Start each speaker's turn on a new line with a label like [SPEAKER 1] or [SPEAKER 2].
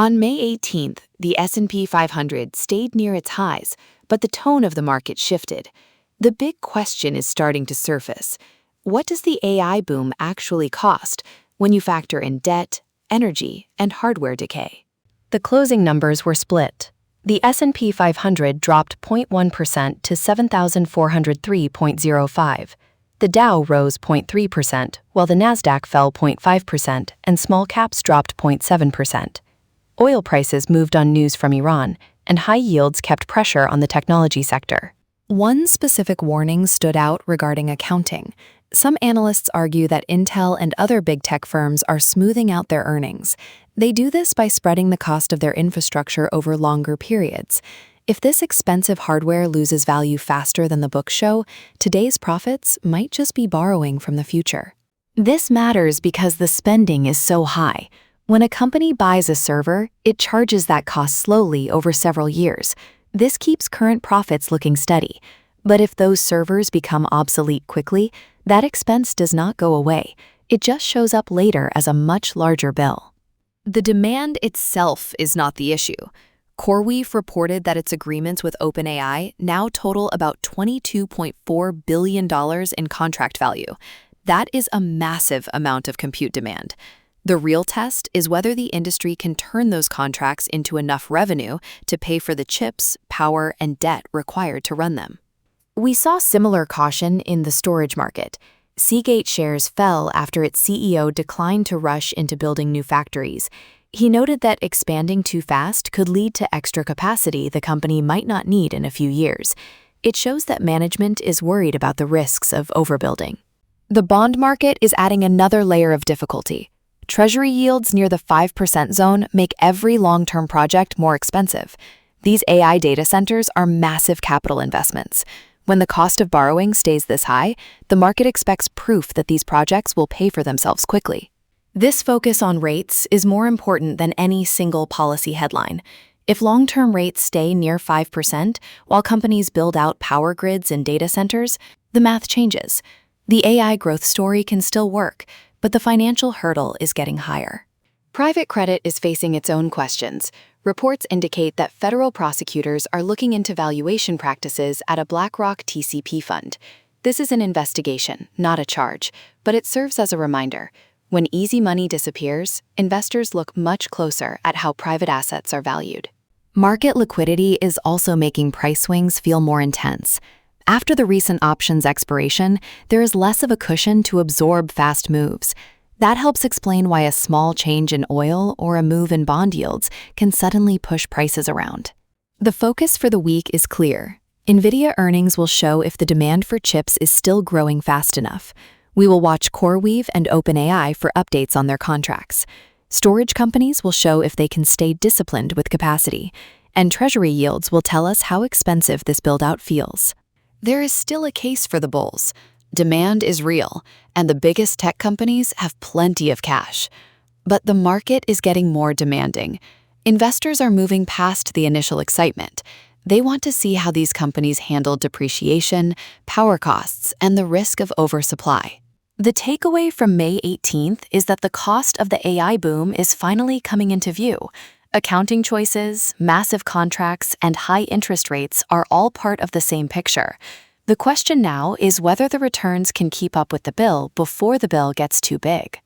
[SPEAKER 1] On May 18th, the S&P 500 stayed near its highs, but the tone of the market shifted. The big question is starting to surface. What does the AI boom actually cost when you factor in debt, energy, and hardware decay?
[SPEAKER 2] The closing numbers were split. The S&P 500 dropped 0.1% to 7,403.05. The Dow rose 0.3%, while the Nasdaq fell 0.5% and small caps dropped 0.7%. Oil prices moved on news from Iran, and high yields kept pressure on the technology sector.
[SPEAKER 3] One specific warning stood out regarding accounting. Some analysts argue that Intel and other big tech firms are smoothing out their earnings. They do this by spreading the cost of their infrastructure over longer periods. If this expensive hardware loses value faster than the books show, today's profits might just be borrowing from the future. This matters because the spending is so high. When a company buys a server, it charges that cost slowly over several years. This keeps current profits looking steady. But if those servers become obsolete quickly, that expense does not go away. It just shows up later as a much larger bill.
[SPEAKER 4] The demand itself is not the issue. CoreWeave reported that its agreements with OpenAI now total about $22.4 billion in contract value. That is a massive amount of compute demand. The real test is whether the industry can turn those contracts into enough revenue to pay for the chips, power, and debt required to run them.
[SPEAKER 3] We saw similar caution in the storage market. Seagate shares fell after its CEO declined to rush into building new factories. He noted that expanding too fast could lead to extra capacity the company might not need in a few years. It shows that management is worried about the risks of overbuilding. The bond market is adding another layer of difficulty. Treasury yields near the 5% zone make every long-term project more expensive. These AI data centers are massive capital investments. When the cost of borrowing stays this high, the market expects proof that these projects will pay for themselves quickly. This focus on rates is more important than any single policy headline. If long-term rates stay near 5% while companies build out power grids and data centers, the math changes. The AI growth story can still work, but the financial hurdle is getting higher. Private credit is facing its own questions. Reports indicate that federal prosecutors are looking into valuation practices at a BlackRock TCP fund. This is an investigation, not a charge, but it serves as a reminder. When easy money disappears, investors look much closer at how private assets are valued. Market liquidity is also making price swings feel more intense. After the recent options expiration, there is less of a cushion to absorb fast moves. That helps explain why a small change in oil or a move in bond yields can suddenly push prices around. The focus for the week is clear. NVIDIA earnings will show if the demand for chips is still growing fast enough. We will watch CoreWeave and OpenAI for updates on their contracts. Storage companies will show if they can stay disciplined with capacity. And Treasury yields will tell us how expensive this build-out feels. There is still a case for the bulls. Demand is real, and the biggest tech companies have plenty of cash. But the market is getting more demanding. Investors are moving past the initial excitement. They want to see how these companies handle depreciation, power costs, and the risk of oversupply. The takeaway from May 18th is that the cost of the AI boom is finally coming into view. Accounting choices, massive contracts, and high interest rates are all part of the same picture. The question now is whether the returns can keep up with the bill before the bill gets too big.